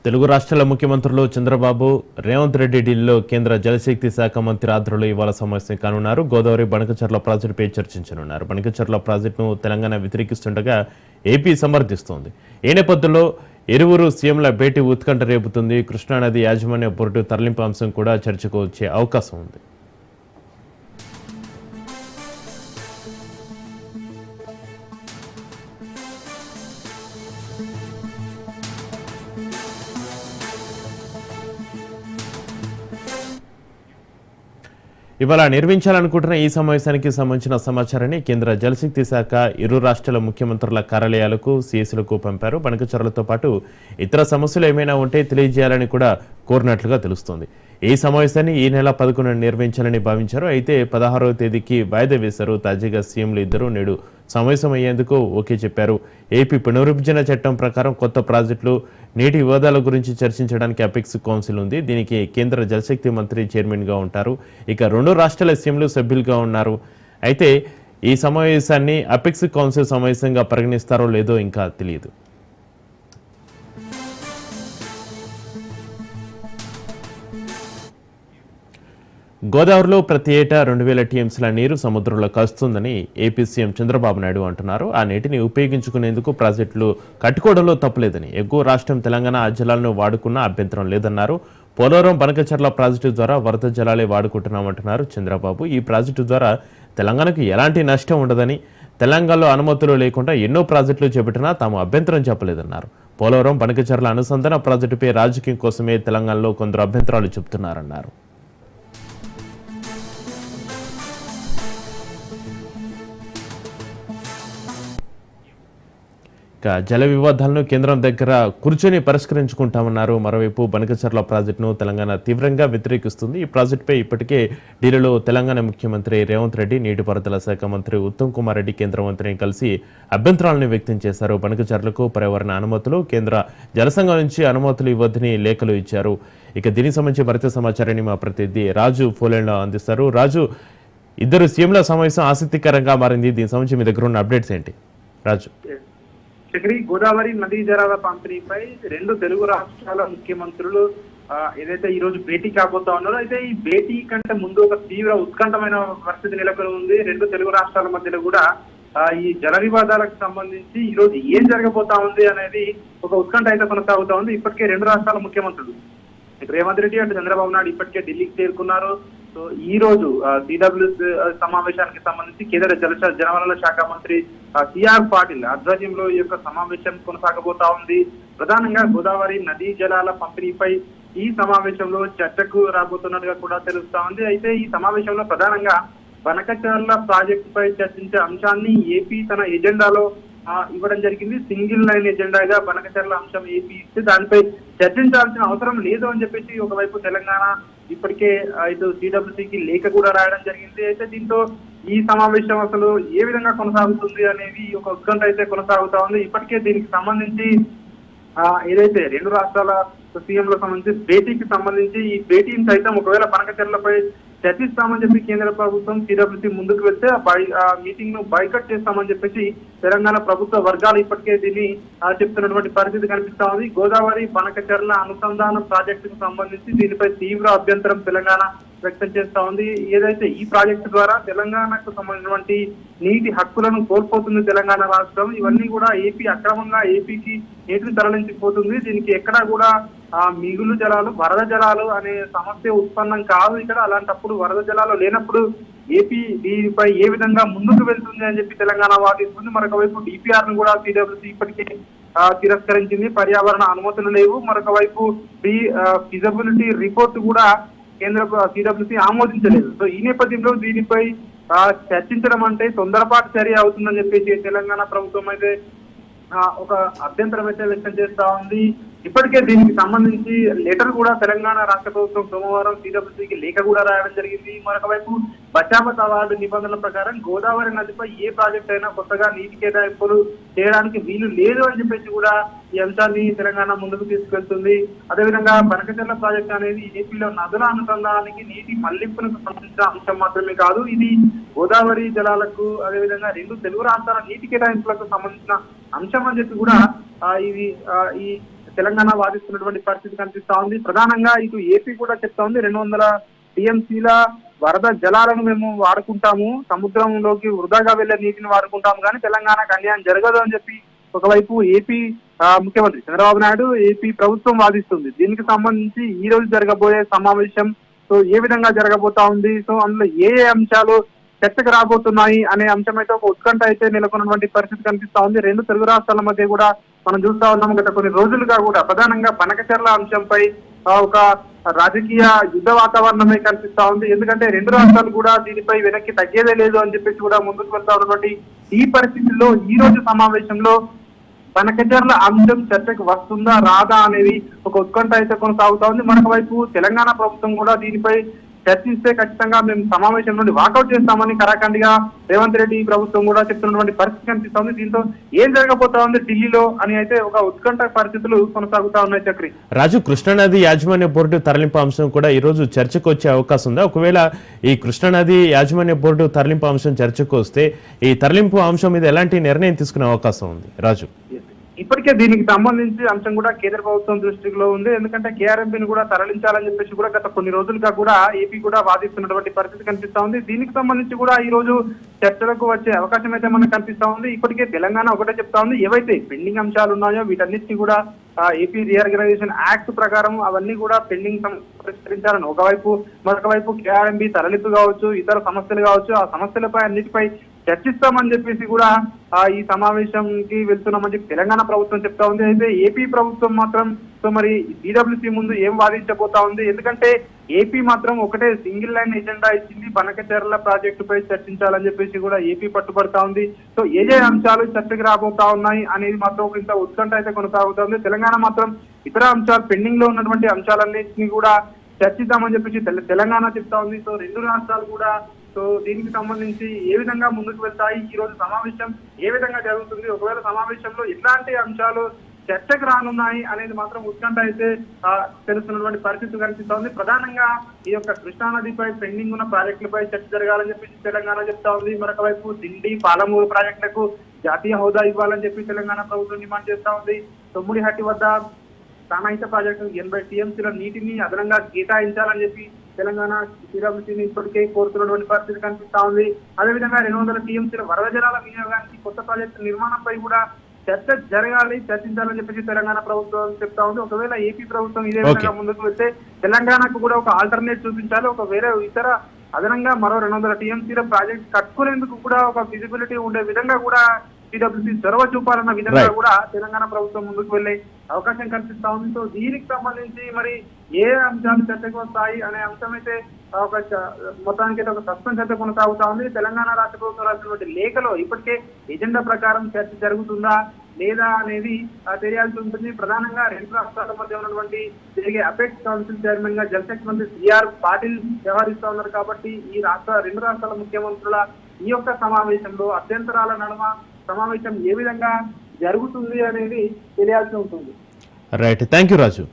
తెలుగు రాష్ట్రాల ముఖ్యమంత్రులు చంద్రబాబు, రేవంత్ రెడ్డి ఢిల్లీలో కేంద్ర జలశక్తి శాఖ మంత్రి ఆధ్వర్యంలో ఇవాళ సమావేశం కానున్నారు. గోదావరి బనకచర్ల ప్రాజెక్టుపై చర్చించనున్నారు. బనకచర్ల ప్రాజెక్టును తెలంగాణ వ్యతిరేకిస్తుండగా ఏపీ సమర్థిస్తోంది. ఈ నేపథ్యంలో ఇరువురు సీఎంల భేటీ ఉత్కంఠ రేపుతుంది. కృష్ణానది యాజమాన్య పోర్టు తరలింపు అంశం కూడా చర్చకు వచ్చే అవకాశం ఉంది. ఇవాళ నిర్వహించాలనుకుంటున్న ఈ సమావేశానికి సంబంధించిన సమాచారాన్ని కేంద్ర జలశక్తి శాఖ ఇరు రాష్ట్రాల ముఖ్యమంత్రుల కార్యాలయాలకు, సిఎస్లకు పంపారు. బనకచర్లతో పాటు ఇతర సమస్యలు ఏమైనా ఉంటే తెలియజేయాలని కూడా కోరినట్లుగా తెలుస్తోంది. ఈ సమావేశాన్ని ఈ నెల 11న నిర్వహించాలని భావించారు. అయితే 16వ తేదీకి వాయిదా వేశారు. తాజాగా సీఎంలు ఇద్దరు నేడు సమావేశం అయ్యేందుకు ఓకే చెప్పారు. ఏపీ పునర్విభజన చట్టం ప్రకారం కొత్త ప్రాజెక్టులు, నీటి వివాదాల గురించి చర్చించడానికి అపెక్స్ కౌన్సిల్ ఉంది. దీనికి కేంద్ర జలశక్తి మంత్రి చైర్మన్గా ఉంటారు. ఇక 2 రాష్ట్రాల సీఎంలు సభ్యులుగా ఉన్నారు. అయితే ఈ సమావేశాన్ని అపెక్స్ కౌన్సిల్ సమావేశంగా పరిగణిస్తారో లేదో ఇంకా తెలియదు. గోదావరిలో ప్రతి ఏటా 2000 టీఎంసీల నీరు సముద్రంలో కలుస్తుందని ఏపీ సీఎం చంద్రబాబు నాయుడు అంటున్నారు. ఆ నీటిని ఉపయోగించుకునేందుకు ప్రాజెక్టులు కట్టుకోవడంలో తప్పులేదని, ఎగువ రాష్ట్రం తెలంగాణ ఆ జలాలను వాడుకున్నా అభ్యంతరం లేదన్నారు. పోలవరం బనకచర్ల ప్రాజెక్టు ద్వారా వరద జలాలే వాడుకుంటున్నామంటున్నారు చంద్రబాబు. ఈ ప్రాజెక్టు ద్వారా తెలంగాణకు ఎలాంటి నష్టం ఉండదని, తెలంగాణలో అనుమతులు లేకుండా ఎన్నో ప్రాజెక్టులు చేపట్టినా తాము అభ్యంతరం చెప్పలేదన్నారు. పోలవరం బనకచర్ల అనుసంధాన ప్రాజెక్టుపై రాజకీయం కోసమే తెలంగాణలో కొందరు అభ్యంతరాలు చెబుతున్నారన్నారు. జల వివాదాలను కేంద్రం దగ్గర కూర్చొని పరిష్కరించుకుంటామన్నారు. మరోవైపు బనకచర్ల ప్రాజెక్టును తెలంగాణ తీవ్రంగా వ్యతిరేకిస్తుంది. ఈ ప్రాజెక్టుపై ఇప్పటికే ఢిల్లీలో తెలంగాణ ముఖ్యమంత్రి రేవంత్ రెడ్డి, నీటిపారుదల శాఖ మంత్రి ఉత్తమ్ కుమార్ రెడ్డి కేంద్ర మంత్రిని కలిసి అభ్యంతరాలను వ్యక్తం చేశారు. బనకచర్లకు పర్యావరణ అనుమతులు, కేంద్ర జలసంఘం నుంచి అనుమతులు ఇవ్వద్దని లేఖలు ఇచ్చారు. ఇక దీనికి సంబంధించి మరింత సమాచారాన్ని మా ప్రతినిధి రాజు ఫోన్లో అందిస్తారు. రాజు, ఇద్దరు సీఎంల సమావేశం ఆసక్తికరంగా మారింది. దీనికి సంబంధించి మీ దగ్గర ఉన్న అప్డేట్స్ ఏంటి రాజు? చక్రి, గోదావరి నదీ జలాల పంపిణీపై 2 తెలుగు రాష్ట్రాల ముఖ్యమంత్రులు ఏదైతే ఈ రోజు భేటీ కాబోతా ఉన్నారో, అయితే ఈ భేటీ కంటే ముందు ఒక తీవ్ర ఉత్కంఠమైన పరిస్థితి నెలకొని ఉంది. 2 తెలుగు రాష్ట్రాల మధ్యలో కూడా ఈ జల వివాదాలకు సంబంధించి ఈ రోజు ఏం జరగబోతా ఉంది అనేది ఒక ఉత్కంఠ అయితే కొనసాగుతా ఉంది. ఇప్పటికే 2 రాష్ట్రాల ముఖ్యమంత్రులు రేవంత్ రెడ్డి అండ్ చంద్రబాబు నాయుడు ఇప్పటికే ఢిల్లీకి చేరుకున్నారు. సో ఈ రోజు సిడబ్ల్యూ సమావేశానికి సంబంధించి కేంద్ర జలవనరుల శాఖ మంత్రి సిఆర్ పాటిల్ ఆధ్వర్యంలో ఈ యొక్క సమావేశం కొనసాగబోతా ఉంది. ప్రధానంగా గోదావరి నదీ జలాల పంపిణీపై ఈ సమావేశంలో చర్చకు రాబోతున్నట్టుగా కూడా తెలుస్తా ఉంది. అయితే ఈ సమావేశంలో ప్రధానంగా బనకచర్ల ప్రాజెక్టు పై చర్చించే అంశాన్ని ఏపీ తన ఎజెండాలో ఇవ్వడం జరిగింది. సింగిల్ లైన్ ఎజెండాగా బనకచర్ల అంశం ఏపీ ఇస్తే దానిపై చర్చించాల్సిన అవసరం లేదు అని చెప్పేసి ఒకవైపు తెలంగాణ ఇప్పటికే ఇటు సిడబ్ల్యూసీకి లేఖ కూడా రాయడం జరిగింది. అయితే దీంతో ఈ సమావేశం అసలు ఏ విధంగా కొనసాగుతుంది అనేది ఒక ఉత్కంఠ అయితే కొనసాగుతా ఉంది. ఇప్పటికే దీనికి సంబంధించి ఏదైతే 2 రాష్ట్రాల సీఎంలకు సంబంధించి భేటీకి సంబంధించి ఈ భేటీని సైతం ఒకవేళ బనకచర్లపై చర్చిస్తామని చెప్పి కేంద్ర ప్రభుత్వం సిడబ్ల్యూసీ ముందుకు వెళ్తే ఆ మీటింగ్ ను బైకట్ చేస్తామని చెప్పేసి తెలంగాణ ప్రభుత్వ వర్గాలు ఇప్పటికే దీన్ని చెప్తున్నటువంటి పరిస్థితి కనిపిస్తా ఉంది. గోదావరి బనకచర్ల అనుసంధాన ప్రాజెక్టుకు సంబంధించి దీనిపై తీవ్ర అభ్యంతరం తెలంగాణ వ్యక్తం చేస్తా ఉంది. ఏదైతే ఈ ప్రాజెక్టు ద్వారా తెలంగాణకు సంబంధించినటువంటి నీటి హక్కులను కోల్పోతుంది తెలంగాణ రాష్ట్రం. ఇవన్నీ కూడా ఏపీ అక్రమంగా ఏపీకి నీటిని తరలించిపోతుంది. దీనికి ఎక్కడా కూడా మిగులు జలాలు, వరద జలాలు అనే సమస్య ఉత్పన్నం కాదు ఇక్కడ. అలాంటప్పుడు వరద జలాలు లేనప్పుడు ఏపీ దీనిపై ఏ విధంగా ముందుకు వెళ్తుంది అని చెప్పి తెలంగాణ వాదిస్తుంది. మరొక వైపు డిపిఆర్ ను కూడా సిడబ్ల్యూసీ ఇప్పటికే తిరస్కరించింది. పర్యావరణ అనుమతులు లేవు. మరొక వైపు ఫిజబిలిటీ రిపోర్ట్ కూడా కేంద్ర సిడబ్ల్యూసీ ఆమోదించలేదు. సో ఈ నేపథ్యంలో దీనిపై చర్చించడం అంటే తొందరపాటు చర్య అవుతుందని చెప్పేసి తెలంగాణ ప్రభుత్వం అయితే ఒక అభ్యంతరం అయితే వ్యక్తం చేస్తా ఉంది. ఇప్పటికే దీనికి సంబంధించి లెటర్ కూడా తెలంగాణ రాష్ట్ర ప్రభుత్వం సోమవారం సిడబ్ల్యూసీకి లేఖ కూడా రాయడం జరిగింది. మరొక వైపు బచావత్ అవార్డు నిబంధనల ప్రకారం గోదావరి నదిపై ఏ ప్రాజెక్ట్ అయినా కొత్తగా నీటి కేటాయింపులు చేయడానికి వీలు లేదు అని చెప్పేసి కూడా ఈ అంశాన్ని తెలంగాణ ముందుకు తీసుకెళ్తుంది. అదేవిధంగా బనకచర్ల ప్రాజెక్ట్ అనేది ఏపీలో నదుల అనుసంధానానికి నీటి మళ్లింపునకు సంబంధించిన అంశం మాత్రమే కాదు, ఇది గోదావరి జలాలకు అదేవిధంగా 2 తెలుగు రాష్ట్రాల నీటి కేటాయింపులకు సంబంధించిన అంశం అని చెప్పి కూడా ఈ తెలంగాణ వాదిస్తున్నటువంటి పరిస్థితి కనిపిస్తా ఉంది. ప్రధానంగా ఇటు ఏపీ కూడా చెప్తా ఉంది 200 టీఎంసీల వరద జలాలను మేము వాడుకుంటాము, సముద్రంలోకి వృధాగా వెళ్లే నీటిని వాడుకుంటాము, కానీ తెలంగాణకు అన్యాయం జరగదు అని చెప్పి ఒకవైపు ఏపీ ముఖ్యమంత్రి చంద్రబాబు నాయుడు ఏపీ ప్రభుత్వం వాదిస్తుంది. దీనికి సంబంధించి ఈ రోజు జరగబోయే సమావేశం సో ఏ విధంగా జరగబోతా ఉంది, సో అందులో ఏ అంశాలు చర్చకు రాబోతున్నాయి అనే అంశం అయితే ఒక ఉత్కంఠ అయితే నెలకొన్నటువంటి పరిస్థితి కనిపిస్తా ఉంది. రెండు తెలుగు రాష్ట్రాల మధ్య కూడా మనం చూస్తా ఉన్నాం గత కొన్ని రోజులుగా కూడా ప్రధానంగా బనకచర్ల అంశంపై ఒక రాజకీయ యుద్ధ వాతావరణమే కనిపిస్తా ఉంది. ఎందుకంటే రెండు రాష్ట్రాలు కూడా దీనిపై వెనక్కి తగ్గేదే లేదు అని చెప్పేసి కూడా ముందుకు వెళ్తా ఉన్నటువంటి ఈ పరిస్థితుల్లో ఈ రోజు సమావేశంలో బనకచర్ల అంశం చర్చకు వస్తుందా రాదా అనేది ఒక ఉత్కంఠ అయితే కొనసాగుతా ఉంది. మరొక వైపు తెలంగాణ ప్రభుత్వం కూడా దీనిపై చర్చిస్తే ఖచ్చితంగా మేము సమావేశం నుండి వాకౌట్ చేస్తామని కరాఖండిగా రేవంత్ రెడ్డి ప్రభుత్వం కూడా చెప్తున్నటువంటి పరిస్థితి కనిపిస్తా ఉంది. దీంతో ఏం జరగబోతా ఉంది ఢిల్లీలో అని అయితే ఒక ఉత్కంఠ పరిస్థితులు కొనసాగుతా ఉన్నాయి. చక్రి రాజు, కృష్ణానది యాజమాన్య బోర్డు తరలింపు అంశం కూడా ఈ రోజు చర్చకు వచ్చే అవకాశం ఉందా? ఒకవేళ ఈ కృష్ణానది యాజమాన్య బోర్డు తరలింపు అంశం చర్చకు వస్తే ఈ తరలింపు అంశం మీద ఎలాంటి నిర్ణయం తీసుకునే అవకాశం ఉంది రాజు? ఇప్పటికే దీనికి సంబంధించి అంశం కూడా కేంద్ర ప్రభుత్వం దృష్టిలో ఉంది. ఎందుకంటే కేఆర్ఎంపీని కూడా తరలించాలని చెప్పేసి కూడా గత కొన్ని రోజులుగా కూడా ఏపీ కూడా వాదిస్తున్నటువంటి పరిస్థితి కనిపిస్తా ఉంది. దీనికి సంబంధించి కూడా ఈ రోజు చర్చలకు వచ్చే అవకాశం అయితే మనకు కనిపిస్తా ఉంది. ఇప్పటికే తెలంగాణ ఒకటే చెప్తా ఉంది, ఏవైతే పెండింగ్ అంశాలు ఉన్నాయో వీటన్నిటిని కూడా ఏపీ రీఆర్గనైజేషన్ యాక్ట్ ప్రకారం అవన్నీ కూడా పెండింగ్ పరిష్కరించాలని ఒకవైపు, మరొక వైపు కేఆర్ఎంపీ తరలింపు కావచ్చు, ఇతర సమస్యలు కావచ్చు, ఆ సమస్యలపై అన్నిటిపై చర్చిస్తామని చెప్పేసి కూడా ఈ సమావేశంకి వెళ్తున్నామని చెప్పి తెలంగాణ ప్రభుత్వం చెప్తా ఉంది. అయితే ఏపీ ప్రభుత్వం మాత్రం సో మరి ఈడబ్ల్యూసీ ముందు ఏం వాదించబోతా ఉంది? ఎందుకంటే ఏపీ మాత్రం ఒకటే సింగిల్ లైన్ ఎజెండా ఇచ్చింది, బనకచర్ల ప్రాజెక్టుపై చర్చించాలని చెప్పేసి కూడా ఏపీ పట్టుబడతా ఉంది. సో ఏ అంశాలు చర్చకు రాబోతా ఉన్నాయి అనేది మాత్రం ఒక ఇంత ఉత్కంఠ అయితే కొనసాగుతా ఉంది. తెలంగాణ మాత్రం ఇతర అంశాలు పెండింగ్ లో ఉన్నటువంటి అంశాలన్నింటినీ కూడా చర్చిద్దామని చెప్పేసి తెలంగాణ చెప్తా ఉంది. సో రెండు రాష్ట్రాలు కూడా సో దీనికి సంబంధించి ఏ విధంగా ముందుకు వెళ్తాయి, ఈ రోజు సమావేశం ఏ విధంగా జరుగుతుంది, ఒకవేళ సమావేశంలో ఎలాంటి అంశాలు చర్చకు రానున్నాయి అనేది మాత్రం ఉత్కంఠ అయితే తెలుస్తున్నటువంటి పరిస్థితి కనిపిస్తోంది. ప్రధానంగా ఈ యొక్క కృష్ణానదిపై పెండింగ్ ఉన్న ప్రాజెక్టులపై చర్చ జరగాలని చెప్పి తెలంగాణ చెప్తా ఉంది. మరొక వైపు సిండి, పాలమూరు ప్రాజెక్టులకు జాతీయ హోదా ఇవ్వాలని చెప్పి తెలంగాణ ప్రభుత్వం డిమాండ్ చేస్తా ఉంది. తొమ్మిడిహట్టి వద్ద ప్రాణహిత ప్రాజెక్టు 80 టీఎంసీల నీటిని అదనంగా కేటాయించాలని చెప్పి తెలంగాణ టీడబ్ల్యూసీని ఇప్పటికే కోరుతున్నటువంటి పరిస్థితి కనిపిస్తా ఉంది. అదేవిధంగా 200 టీఎంసీల వరద జలాల వినియోగానికి కొత్త ప్రాజెక్టు నిర్మాణంపై కూడా చర్చ జరగాలి, చర్చించాలని చెప్పేసి తెలంగాణ ప్రభుత్వం చెప్తా ఉంది. ఒకవేళ ఏపీ ప్రభుత్వం ఇదే విధంగా ముందుకు వెళ్తే తెలంగాణకు కూడా ఒక ఆల్టర్నేట్ చూపించాలి, ఒక వేరే ఇతర అదనంగా మరో 200 టీఎంసీల ప్రాజెక్ట్ కట్టుకునేందుకు కూడా ఒక ఫిజిబిలిటీ ఉండే విధంగా కూడా టీడబ్ల్యూసీ చొరవ చూపాలన్న విధంగా కూడా తెలంగాణ ప్రభుత్వం ముందుకు వెళ్లే అవకాశం కనిపిస్తా ఉంది. సో దీనికి సంబంధించి మరి ఏ అంశాలు చర్చకు వస్తాయి అనే అంశం అయితే ఒక మొత్తానికి అయితే ఒక సస్పెన్స్ అయితే కొనసాగుతా ఉంది. తెలంగాణ రాష్ట్ర ప్రభుత్వం రాసినటువంటి లేఖలో ఇప్పటికే ఎజెండా ప్రకారం చర్చ జరుగుతుందా లేదా అనేది తెలియాల్సి ఉంటుంది. ప్రధానంగా రెండు రాష్ట్రాల మధ్య ఉన్నటువంటి జరిగే అపెక్స్ కౌన్సిల్ చైర్మన్ గా జలశక్తి మంత్రి సిఆర్ పాటిల్ వ్యవహరిస్తా ఉన్నారు. కాబట్టి ఈ రెండు రాష్ట్రాల ముఖ్యమంత్రుల ఈ యొక్క సమావేశంలో అభ్యంతరాల నడుమ సమావేశం ఏ విధంగా జరుగుతుంది అనేది తెలియాల్సి ఉంటుంది. Right, thank you Raju.